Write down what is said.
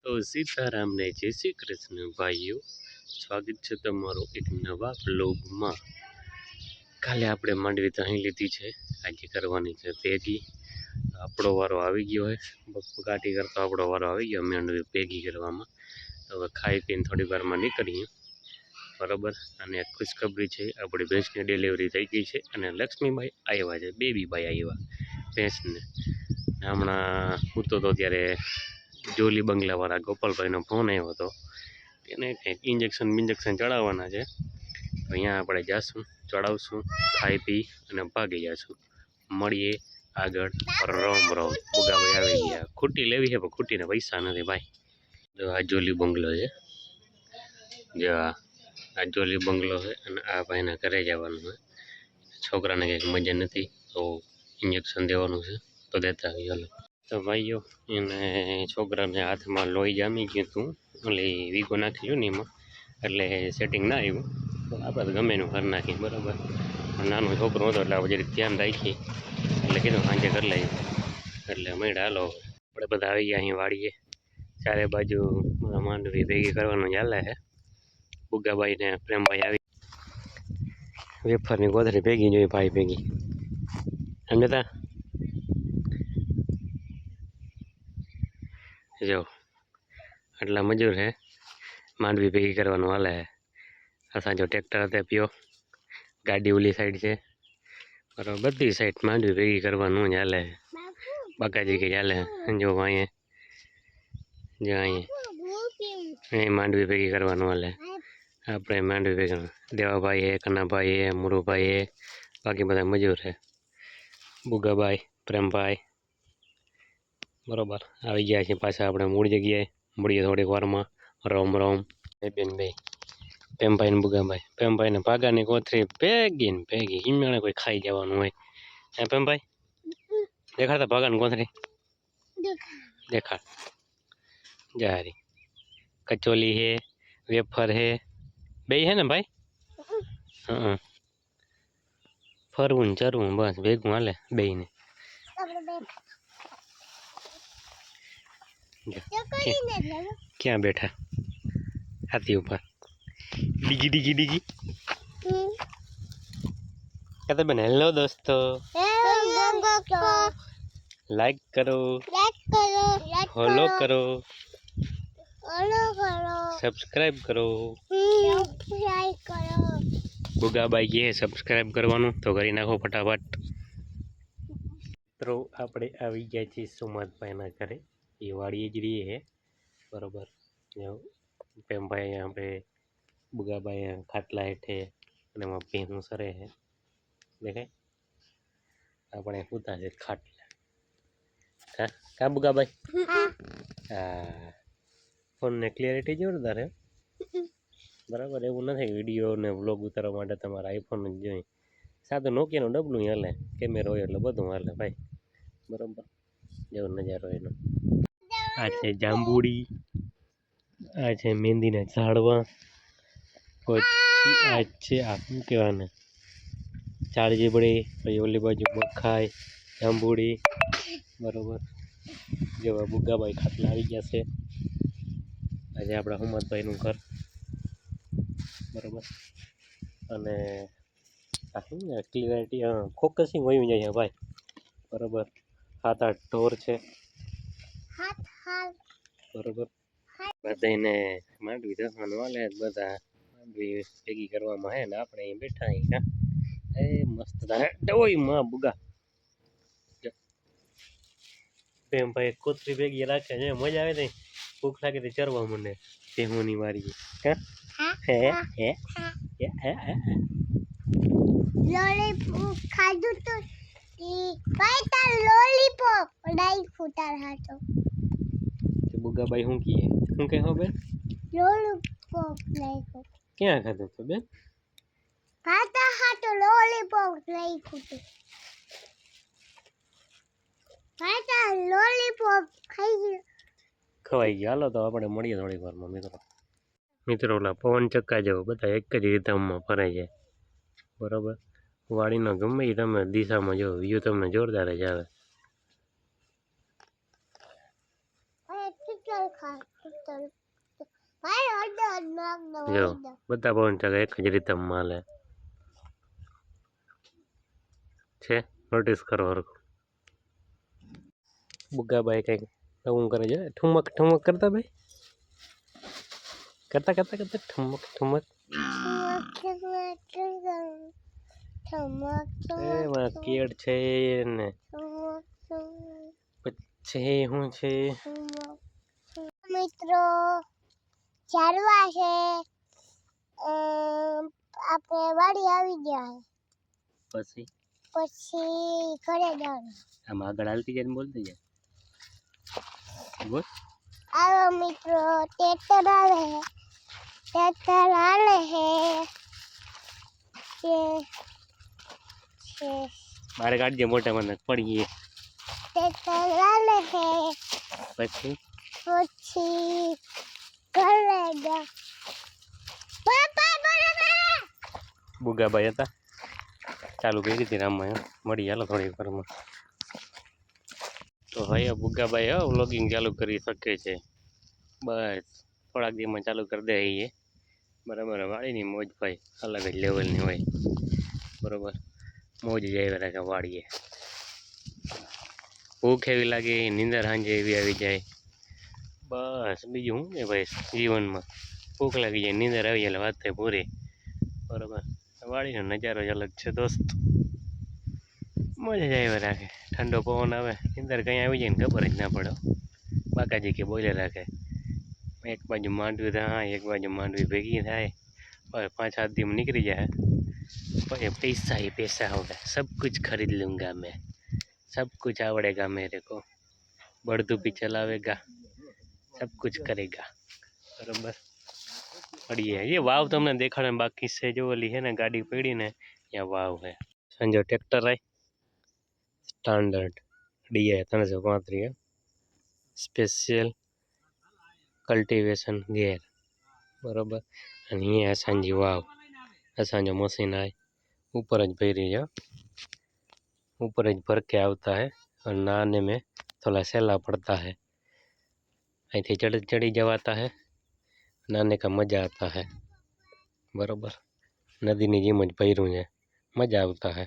તો સીતારામ ને જય શ્રી કૃષ્ણ ભાઈઓ, સ્વાગત છે તમારું એક નવા બ્લોગમાં। કાલે આપણે માંડવી અહીં લીધી છે, આજે કરવાની છે ભેગી। આપણો વારો આવી ગયો હોય, બગાટી કરતો આપણો વારો આવી ગયો માંડવી ભેગી કરવામાં। હવે ખાઈ પીને થોડી વારમાં નીકળીએ, બરાબર। અને ખુશખબરી છે, આપણી ભેંસની ડિલિવરી થઈ ગઈ છે અને લક્ષ્મીભાઈ આવ્યા છે, બેબી ભાઈ આવ્યા ભેંસને। હમણાં પૂરતો તો ત્યારે જોલી બંગલાવાળા ગોપાલભાઈનો ફોન આવ્યો હતો, એને કંઈક ઇન્જેક્શન ચડાવવાના છે, તો અહીંયા આપણે જાશું, ચડાવશું, ખાઈ પી અને ભાગી જશું। મળીએ આગળ। રોમ રોમ। બુગાભાઈ આવી ગયા, ખૂટી લેવી છે પણ ખૂટીને પૈસા નથી ભાઈ। જો આ જોલી બંગલો છે, જો આ જોલી બંગલો છે અને આ ભાઈના ઘરે જવાનું છે। છોકરાને કંઈક મજા નથી તો ઇન્જેક્શન દેવાનું છે, તો દેતા આવી હાલો। તો ભાઈઓ, એને છોકરાને હાથમાં લોહી જામી ગયું હતું, એટલે વીગો નાખી લ્યો ને એમાં, એટલે સેટિંગ ના આવ્યું। તો આપણે તો ગમે એનું ઘર નાખીએ, બરાબર। નાનો છોકરો હતો એટલે આપણે જરીક ધ્યાન રાખીએ, એટલે કીધું સાંજે કરી લઈએ, એટલે મળ્યા હાલો। આપણે બધા આવી ગયા અહીં વાડીએ, ચારે બાજુ માંડવી ભેગી કરવાનું ચાલે છે। બુગાભાઈ ને પ્રેમભાઈ આવી વેફરની ગોધરી ભેગી જોઈ ભાઈ ભેગી, સમજતા જો આટલા મજૂર છે, માંડવી ભેગી કરવાનું હાલે છે। અસાં જો ટ્રેક્ટર હતા પીઓ, ગાડી ઓલી સાઈડ છે, બરાબર, બધી સાઈડ માંડવી ભેગી કરવાનું જ હાલે છે। બાકાજી કે ચાલે જો અહીંયા, જો અહીંયા માંડવી ભેગી કરવાનું હાલે। આપણે માંડવી ભેગી દેવાભાઈ હે, કનાભાઈ હે, મુરુભાઈ હે, બાકી બધા મજૂર છે। બુગાભાઈ, પ્રેમભાઈ, બરોબર આવી ગયા છે પાછા આપણે મૂળ જગ્યાએ। મળીએ થોડીક વારમાં। રોમ રોમ બેન ભાઈ, પ્રેમભાઈ ને બુગાભાઈ। પ્રેમભાઈ ને ભાગાની કોથરી ભેગી ને ભેગી, હિમાણે કોઈ ખાઈ જવાનું હોય હે પ્રેમભાઈ? દેખાડતા ભાગાની કોથરી દેખાડ, જારી કચોલી હે, વેફર હે, બે હે ને ભાઈ? હા, ફરવું ને ચરવું બસ ભેગું હાલે બેયને। ક્યાં બેઠા? હાથી ઉપર ડીગી ડીગી ડીગી કહેતા બેન હેલો દોસ્તો, લાઈક કરો, ફોલો કરો, સબસ્ક્રાઈબ કરો। બુગાબાઈ કહે સબસ્ક્રાઈબ કરવાનું, તો કરી નાખો ફટાફટ। મિત્રો આપણે આવી ગયા છીએ સુમતભાઈના ઘરે, એ વાડીએ જ રહીએ છે, બરાબર। પ્રેમભાઈ અહીંયા આપણે બુગાભાઈ ખાટલા હેઠે અને એમાં ભેહું સરે છે, દેખાય આપણે પૂતા છે ખાટલા। કા બુગાભાઈ? હા, ફોનને ક્લિયરિટી જોરદાર છે, બરાબર। એવું નથી વિડીયો ને વ્લોગ ઉતારવા માટે તમારે આઈફોન જ જોઈએ, સાદું નોકિયાનું ડબલું હાલે, કેમેરો હોય એટલે બધું હાલે ભાઈ, બરાબર। જેવો નજારો એનો। આ છે જાંબુડી, આ છે મહેંદીના ઝાડવા, પછી આ છે આ શું કહેવાને ચાળજીબડી, પછી ઓલી બાજુ બખાઈ, જાંબુડી, બરાબર। જેવા બુગાભાઈ ખાટલા આવી ગયા છે, આજે આપણા હુમતભાઈનું ઘર, બરાબર। અને આ શું ક્લિયરિટી ફોકસિંગ વયું જાય છે ભાઈ, બરાબર। 7-8 ઢોર છે, બરાબર। બધાને માંડવી દસવાનું હાલે, બધા માંડવી ભેગી કરવામાં હે ને આપણે અહીં બેઠા અહીં, એ મસ્ત ઓય માં બુગા ભાઈ કોથરી ભેગી રાખે છે, મજા આવે છે, ભૂખ લાગે તો ચરવા મને ભેહુની વારી હે હે હે લોલીપોપ ખાધું તો ભાઈ તાર લોલીપોપ ડાઈ ફૂટાર હાતો બુગાભાઈ શું કીએ, શું કહે હો બેન? લોલીપોપ લાઈકો ક્યાં ખાધું તો બેન? ખાતા હાતો લોલીપોપ લઈ ફૂટે ભાઈ તાર લોલીપોપ ખાઈ ગયો, ખવાઈ ગયો। હાલો તો આપણે મળીએ થોડીક વારમાં મિત્રો। ઓલા પવન ચક્કા જેવો બધા એક જ રીધમમાં ફરે છે, બરાબર। વાડીનો ગમે એ તમે દિશામાં જો વ્યૂ તમને જોરદાર જ આવે। ભાઈ ઓર્ડર નાખ જો દો બધા પવન ચક્કા એક જ રીતે માલે છે, નોટિસ કરો હરખું. બુગાભાઈ કંઈક નવું કરે છે, ઠુમક ઠુમક કરતા ભાઈ, કરતા કરતા કરતા ઠુમક ઠુમક. એમાં કેળ છે ને પછી શું છે, મિત્રો ચારવા છે, આપણે વાડી આવી ગયા પછી પછી ઘરે જવાનું. આમ આગળ હાલતી જાય ને બોલતી જાય બોલ. આવો મિત્રો ટ્રેક્ટર આવે છે, ટ્રેક્ટર હાલે છે બારે કાઢજે મોટા મને પડીએ. ટ્રેક્ટર હાલે છે પછી પછી ઘરે જા પાપા બરાબર. બુગાભાઈ હતા, ચાલુ કરી હતી રામમાં. મળી હાલો થોડી વારમાં. તો ભાઈ બુગાભાઈ વ્લોગિંગ ચાલુ કરી શકે છે, બસ થોડાક દિવસમાં ચાલુ કરી દે એ બરાબર. વાડીની મોજ ભાઈ અલગ જ લેવલની હોય બરાબર, મોજ જ આવી રાખે વાડીએ. ભૂખ એવી લાગે, નીંદર સાંજે એવી આવી જાય, બસ બીજું શું ને ભાઈ જીવનમાં. ભૂખ લાગી જાય, નીંદર આવી જાય, વાત થાય પૂરી બરાબર. વાડીનો નજારો જ અલગ છે દોસ્ત, મજા જ આવી રાખે. ઠંડો પવન આવે, નીંદર કંઈ આવી જાય ને ખબર જ ના પડે. બાકાજી કે બોલે રાખે, એક બાજુ માંડવી થાય, એક બાજુ માંડવી ભેગી થાય, બસ 5-7 दिन निकल जाए, पर पैसा ही पैसा होगा, सब कुछ खरीद लूँगा मैं, सब कुछ आवड़ेगा मेरे को, बड़दू भी चलावेगा, सब कुछ करेगा बराबर. बढ़िया. ये वाव तो हमने देखा ना, बाकी से जो वाली है ना गाड़ी पड़ी ने, यहाँ वाव है. संजो ट्रैक्टर है स्टैंडर्ड DI 335 है, स्पेशल कल्टिवेशन गेर बराबर. અને અહીંયા સાંજી વાવ, સાંજો मशीन आए ऊपर ज भरी है, ऊपर ज भर के आता है और नहाने में थोड़ा सैला पड़ता है. અહીં થી चढ़ी जवाता है, नहाने का मजा आता है बराबर. नदी ની જેમ જ ભર્યું છે, મજા આવતા है.